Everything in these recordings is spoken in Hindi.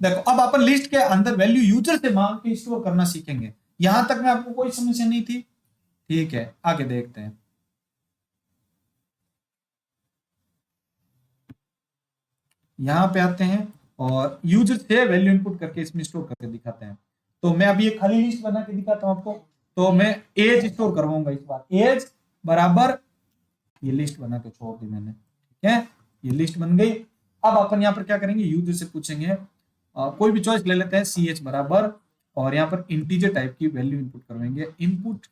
देखो अब अपन लिस्ट के अंदर वैल्यू यूजर से मांग के स्टोर करना सीखेंगे। यहां तक में आपको कोई समस्या नहीं थी? ठीक है, आगे देखते हैं। यहां पे आते हैं और यूजर से वैल्यू इनपुट करके इसमें स्टोर करके दिखाते हैं। तो मैं अभी एक खाली लिस्ट बना के दिखाता हूं आपको। तो मैं एज स्टोर करवाऊंगा इस बार। एज बराबर, ये लिस्ट बना के छोड़ दी मैंने, ठीक है, ये लिस्ट बन गई। अब अपन यहाँ पर क्या करेंगे, यूजर से पूछेंगे, कोई भी चॉइस ले लेते हैं, सी एच बराबर, और यहाँ पर इंटीजर टाइप की वैल्यू इनपुट करवाएंगे, इनपुट,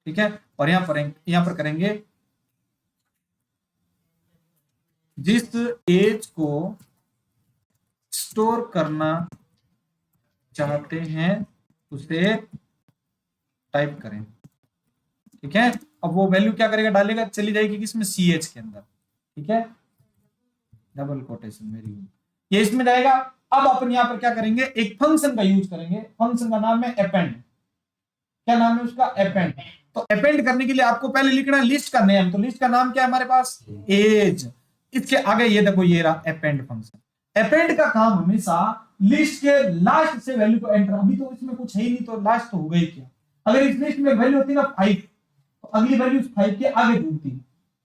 ठीक है। और यहाँ पर करेंगे जिस एज को स्टोर करना चाहते हैं उसे टाइप करें, ठीक है। अब वो वैल्यू क्या करेगा, डालेगा, चली जाएगी किसमें, सी एच के अंदर, ठीक है, डबल कोटेशन, वेरी गुड, ये इसमें जाएगा। अब अपन यहाँ पर क्या करेंगे, एक फंक्शन का यूज करेंगे। फंक्शन का नाम है अपेंड। क्या नाम है उसका, अपेंड। तो अपेंड करने के लिए आपको पहले लिखना है लिस्ट का नेम। तो लिस्ट का नाम क्या है हमारे पास, एज। इसके आगे ये देखो, ये रहा अपेंड फंक्शन। अपेंड का काम हमेशा लिस्ट के लास्ट से वैल्यू को एंटर, अभी तो इसमें कुछ है ही नहीं तो लास्ट तो हो गई क्या। अगर इस लिस्ट में वैल्यू होती ना 5, तो अगली वैल्यू 5 के आगे जुड़ती,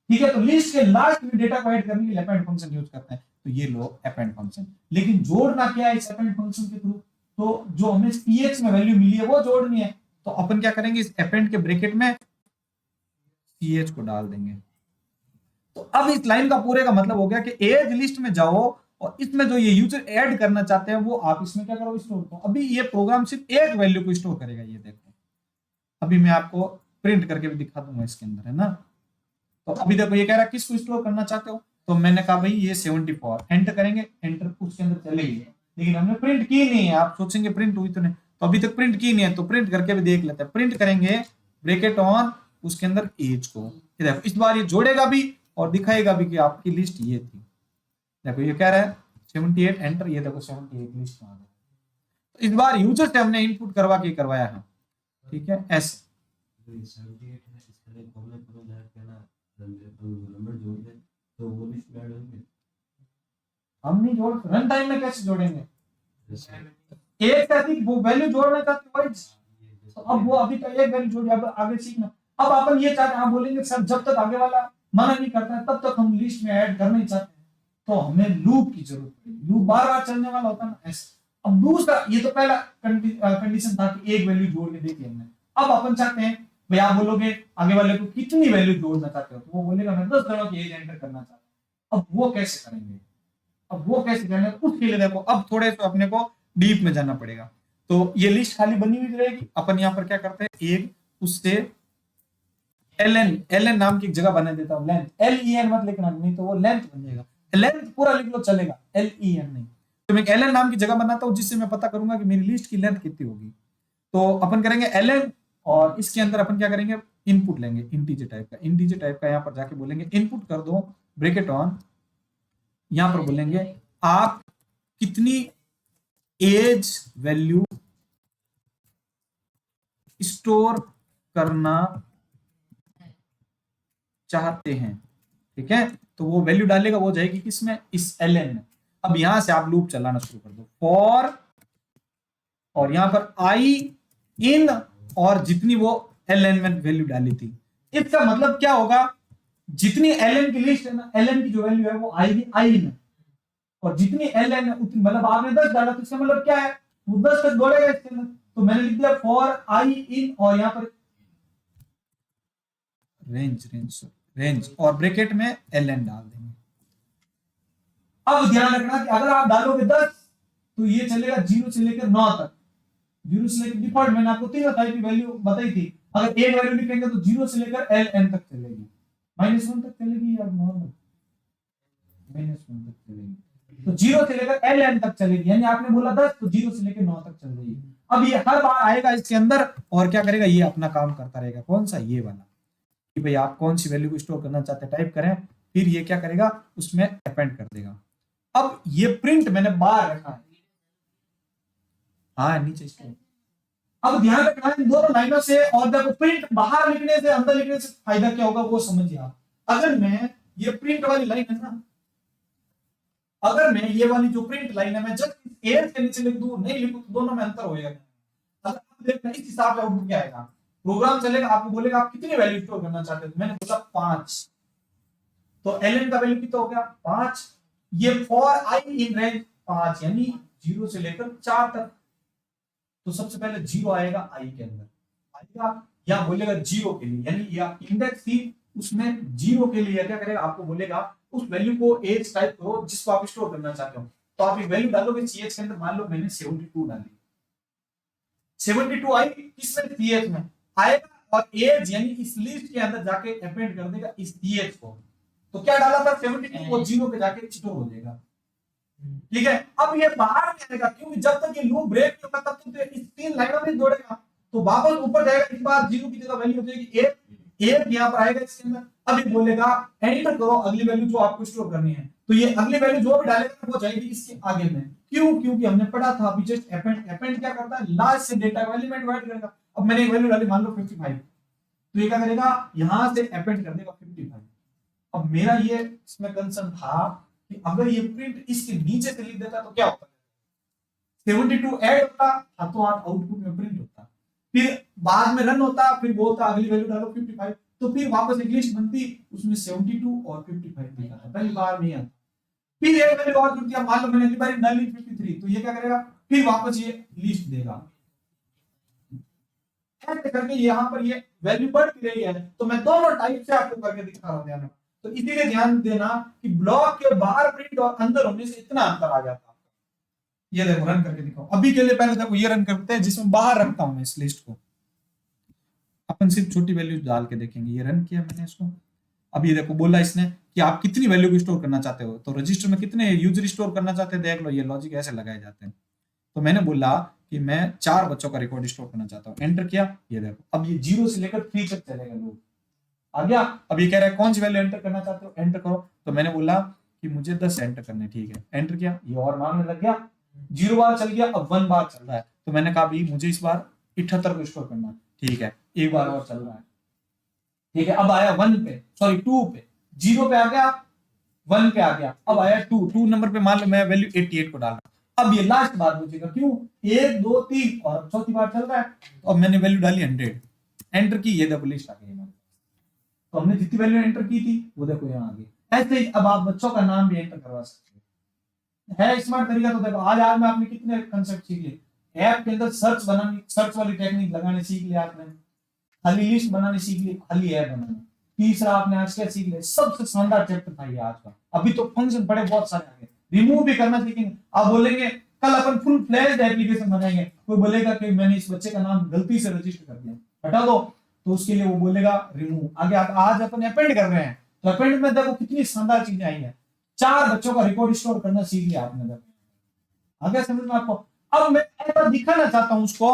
ठीक है। तो लिस्ट के लास्ट में डेटा को ऐड करने के लिए अपेंड फंक्शन यूज करते हैं। तो ये लो अपेंड फंक्शन। लेकिन जोड़ना क्या है इस अपेंड फंक्शन के थ्रू, तो जो हमें पीएच में वैल्यू मिली है वो जोड़नी है। तो अपन क्या करेंगे, इस अपेंड के ब्रैकेट में पीएच को डाल देंगे। तो अब इस लाइन का पूरे का मतलब हो गया कि एज लिस्ट में जाओ और इसमें जो ये यूजर ऐड करना चाहते हैं वो आप इसमें क्या करो, स्टोर करो। अभी ये प्रोग्राम सिर्फ एक वैल्यू को स्टोर करेगा, ये देखो। अभी मैं आपको प्रिंट करके भी दिखा दूंगा इसके अंदर, है ना। तो अभी देखो ये कह रहा है किसको स्टोर करना चाहते हो, तो मैंने कहा भाई ये 74, एंटर करेंगे, एंटर उसके अंदर चलेगी, लेकिन हमने प्रिंट की नहीं है। आप सोचेंगे प्रिंट हुई तो नहीं, तो अभी तक प्रिंट की नहीं है, तो प्रिंट करके भी देख लेते हैं। प्रिंट करेंगे ब्रैकेट ऑन, उसके अंदर एज को, देखो इस बार ये जोड़ेगा भी और दिखाएगा भी कि आपकी लिस्ट ये थी। देखो ये कह रहा है 78, एंटर, ये देखो 78 लिस्ट में आ गया। तो इस बार यूजर से हमने इनपुट करवा के करवाया है, ठीक है, ऐसे। तो वो लिस्ट में ऐड होंगे, हम नहीं जोड़, रन टाइम में कैसे जोड़ेंगे, एक से अधिक वो वैल्यू जोड़ना चाहते हो, तो अब वो अभी तक एक वैल्यू जोड़ी, अब आगे सीखना। अब अपन ये चाहते हैं, बोलेंगे सर जब तक आगे वाला मना नहीं करता है तब तक हम लिस्ट में ऐड करना ही चाहते हैं, तो हमें लूप की जरूरत पड़ेगी। लूप बार बार चलने वाला होता है ना, ऐसे। अब दूसरा, ये तो पहला कंडीशन था कि एक वैल्यू जोड़ के देखी हमने। अब अपन चाहते हैं भाई, आप बोलोगे आगे वाले को कितनी वैल्यू जोड़ना चाहते हो, तो वो बोलेगा मैं 10 जनों की एज एंटर करना चाहता हूं। अब वो कैसे करेंगे, अब वो कैसे करेंगे, उसके लिए देखो अब थोड़े तो अपने को डीप में जाना पड़ेगा। तो ये लिस्ट खाली बनी हुई रहेगी। अपन यहाँ पर क्या करते हैं, एक उससे एल एन नाम की एक जगह बना देता हूँ, लेंथ, LEN मत लिखना, नहीं तो वो लेंथ बन जाएगा। लेंथ पूरा लिख लो चलेगा, LEN नहीं। तो मैं LN नाम की जगह बनाता हूँ जिससे मैं पता करूंगा कि मेरी लिस्ट की लेंथ कितनी होगी। तो अपन करेंगे LN, और इसके अंदर अपन क्या करेंगे, इनपुट लेंगे इंटीजर टाइप का। इंटीजर टाइप का यहाँ पर जाके बोलेंगे इनपुट कर दो, ब्रैकेट ऑन, यहां पर बोलेंगे आप कितनी एज वैल्यू स्टोर करना चाहते हैं, ठीक है। तो वो वैल्यू डालेगा, वो जाएगी किसमें, इस LN में। अब यहां से आप लूप चलाना शुरू कर दो, फॉर, और यहां पर आई इन, और जितनी वो LN में वैल्यू डाली थी। इसका मतलब क्या होगा, जितनी LN की लिस्ट है ना, LN की जो वैल्यू है वो आएगी आई इन, और जितनी LN है उतनी, मतलब आपने 10 डाला तो इसका मतलब क्या है, वो 10 तक दौड़ेगा इसके अंदर। तो मैंने लिख दिया फॉर आई इन, और यहां पर रेंज और ब्रैकेट में LN डाल देंगे। अब ध्यान रखना कि अगर आप डालोगे 10 तो ये चलेगा 0 से लेकर 9 तक। 0 से लेकर डिफॉल्ट मैंने आपको 3 टाइप की वैल्यू बताई थी। अगर एक वैल्यू लिखेंगे तो 0 से लेकर LN तक चलेगी, -1 तक चलेगी या नॉर्मल, -1 तक चलेगी। तो 0 से लेकर LN तक चलेगी, यानी आपने बोला 10 तो 0 से लेकर 9 तक चल रही है। अब ये हर बार आएगा इसके अंदर और क्या करेगा, ये अपना काम करता रहेगा। कौन सा, ये वाला, कि भाई आप कौन सी वैल्यू को स्टोर करना चाहते हैं टाइप करें, फिर ये क्या करेगा, उसमें अपेंड कर देगा। अब ये प्रिंट मैंने बाहर रखा है, हाँ नीचे स्टोर। अब ध्यान रखना इन दोनों लाइनों से, और देखो प्रिंट बाहर लिखने से अंदर लिखने से फायदा क्या होगा वो समझिए आप। अगर मैं ये प्रिंट वाली लाइन है ना, अगर मैं ये वाली जो प्रिंट लाइन है मैं जस्ट एज के नीचे लिख दूं, नहीं लिखूं, तो दोनों में अंतर होएगा। अगर आप देखना इस हिसाब से आउटपुट क्या आएगा, प्रोग्राम चलेगा, आपको बोलेगा आप कितनी वैल्यू स्टोर करना चाहते हो, मैंने बोला 5, तो ln का वैल्यू कितना हो गया 5, ये फॉर आई इन रेंज 5 यानी 0 से लेकर 4 तक। तो सबसे पहले 0 आएगा आई के अंदर आएगा, या बोलेगा 0 के लिए, यानी या इंडेक्स थी उसमें 0 के लिए क्या करेगा, आपको बोलेगा उस वैल्यू को एज टाइप करो जिसको आप स्टोर करना चाहते हो। तो आप एक वैल्यू डालोगे सीएच के अंदर, मान लो मैंने 72 डाली, 72 आई किसमें, सीएच में आएगा, और एज यानी इस लिस्ट के अंदर जाके अपेंड कर देगा इस सीएच को। तो क्या डाला था 72 को 0 पे जाके स्टोर हो जाएगा, ठीक है। अब ये बाहर नहीं आएगा क्योंकि जब तक ये लूप ब्रेक नहीं होगा तब तक तो इस 3 लाइनों में जोड़ेगा, तो वापस ऊपर जाएगा, इस बार 0 की जगह वैल्यू हो जाएगी 1, 1 यहां पर आएगा इसके अंदर। अब ये बोलेगा एंटर करो अगली वैल्यू जो आपको स्टोर करनी है, तो ये अगली वैल्यू जो भी डालेगा वो जाएगी इसके आगे में। क्यों, क्योंकि हमने पढ़ा था अभी जस्ट अपेंड, अपेंड क्या करता है, लास्ट से डेटा एलिमेंट ऐड करेगा। अब मैंने एक वैल्यू डाली मान लो 55, तो ये क्या करेगा, यहां से अपेंड कर देगा 55। अब मेरा ये इसमें कंसर्न था कि अगर ये प्रिंट इसके नीचे से लिख देता तो क्या होता, 72 ऐड होता, हाथों हाथ आउटपुट में प्रिंट होता, फिर बाद में रन होता, फिर बोलता अगली वैल्यू डालो 55, तो फिर वापस एक लिस्ट बनती उसमें 72 और 55 लिखा था, पहली बार नहीं आता। फिर एक वैल्यू और जुड़ दिया, मान लो मैंने अगली बार डाली 53, तो ये क्या करेगा, फिर वापस ये लिस्ट देगा, ऐसे करके यहाँ पर ये वैल्यू बढ़ रही है। तो मैं दोनों टाइप से आपको करके दिखा रहा हूँ ध्यान में। तो इसीलिए ध्यान देना कि ब्लॉक के बाहर प्रिंट और अंदर होने से इतना अंतर आ जाता है। ये देखो रन करके दिखाओ, अभी के लिए पहले देखो ये रन करते हैं जिसमें बाहर रखता हूं मैं इस लिस्ट को, अपन सिर्फ छोटी वैल्यू डाल के देखेंगे। ये रन किया मैंने इसको, अब ये देखो बोला इसने कि आप कितनी वैल्यू को स्टोर करना चाहते हो, तो रजिस्टर में कितने यूजर स्टोर करना चाहते हैं, देख लो ये लॉजिक ऐसे लगाए जाते हैं। तो मैंने बोला कि मैं 4 बच्चों का रिकॉर्ड स्टोर करना चाहता हूँ, एंटर किया, ये देखो अब ये 0 से लेकर 3 तक चलेगा लूप आ गया। अब ये कह रहा है कौन सी वैल्यू एंटर करना चाहते हो, एंटर करो, तो मैंने बोला कि मुझे 10 एंटर करने, ठीक है, एंटर किया, ये और मांगने लग गया, 0 बार चल गया, अब 1 बार चल रहा है, तो मैंने कहा भाई मुझे इस बार 78 को स्टोर करना, ठीक है, एक बार और चल रहा है, ठीक है, अब आया 1 पे, सॉरी 2 पे, 0 पे आ गया, 1 पे आ गया, अब आया 2 नंबर पे, मान लो मैं वैल्यू 88 को डाल रहा हूं, अब ये लास्ट बार पूछेगा क्यों 1 2 3 और चौथी बार चल रहा है, तो अब मैंने वैल्यू डाली 100, एंटर की, ये देखो लिस्ट आ गई हमारे, तो हमने जितनी वैल्यू एंटर की थी वो देखो यहाँ आ गई। ऐसे ही अब आप बच्चों का नाम भी एंटर करवा सकते हैं, है स्मार्ट तरीका। तो देखो आज में आपने कितने कंसेप्ट सीख लिए, ऐप के अंदर सर्च बनानी, सर्च वाली टेक्निक लगाने सीख लिया आपने, खाली लिस्ट बनानी सीख ली, खाली ऐप बनाना, तीसरा आपने आज क्या सीख लिया, सबसे शानदार चैप्टर था ये आज का। अभी तो फंक्शन बड़े बहुत सारे आ गए, रिमूव भी करना सीखेंगे। आप बोलेंगे कल अपन फुल फ्लैश्ड एप्लीकेशन बनाएंगे, कोई बोलेगा कि मैंने इस बच्चे का नाम गलती से रजिस्टर कर दिया, हटा दो, तो उसके लिए वो बोलेगा रिमूव। आगे आज अपन अपेंड कर रहे हैं, तो अपेंड में देखो कितनी शानदार चीजें आई हैं, 4 बच्चों का रिकॉर्ड स्टोर करना सीख लिया आपने, देखो आगे समझ में आपको। अब मैं ऐसा दिखाना चाहता हूं उसको,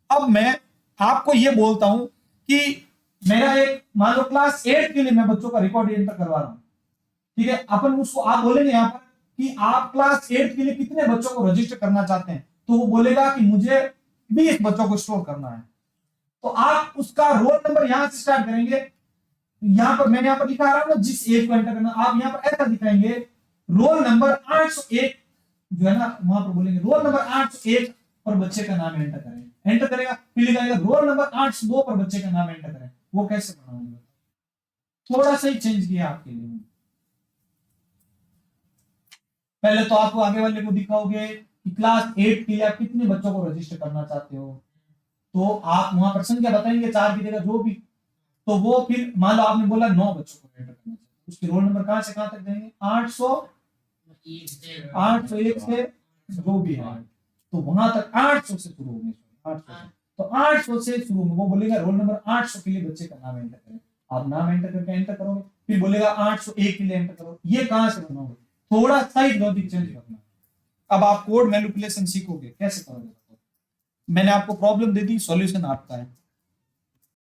अब मैं आपको ये बोलता हूं कि मेरा एक मान लो क्लास 8 के लिए मैं बच्चों का रिकॉर्ड एंटर करवा रहा हूं, ठीक है, अपन उसको आप बोलेंगे यहाँ पर कि आप क्लास 8 के लिए कितने बच्चों को रजिस्टर करना चाहते हैं, तो वो बोलेगा कि मुझे 20 बच्चों को स्टोर करना है, तो आप उसका रोल नंबर यहां से स्टार्ट करेंगे, यहां पर मैंने यहां पर लिखा रहा हूं ना जिस एज को एंटर करना, आप यहां पर ऐसा दिखाएंगे रोल नंबर 801 जो है ना, वहां पर बोलेंगे रोल नंबर 801 पर बच्चे का नाम एंटर करें, एंटर करेगा, फिर लिखाएगा रोल नंबर 802 पर बच्चे का नाम एंटर करें। वो कैसे बनाऊंगा, थोड़ा सा ही चेंज किया आपके लिए। पहले तो आपको आगे वाले को दिखाओगे कि क्लास 8 के लिए आप कितने बच्चों को रजिस्टर करना चाहते हो, तो आप वहां पर संख्या बताएंगे 4 की जगह जो भी, तो वो फिर मान लो आपने बोला 9 बच्चों को एंटर करना चाहिए, उसके रोल नंबर कहां से कहां तक देंगे, 801 से जो भी है, तो वहां तक 800 से शुरू होंगे, 800 तो 800 से शुरू होंगे, वो बोलेगा रोल नंबर 800 के लिए बच्चे का नाम एंटर करें, आप नाम एंटर करके एंटर करोगे, फिर बोलेगा 801 के लिए एंटर करो। ये कहां से बनाओगे, थोड़ा सा ही लॉजिक चेंज करना। अब आप कोड मैनिपुलेशन सीखोगे कैसे करोगे, मैंने आपको प्रॉब्लम दे दी, सॉल्यूशन आपका है।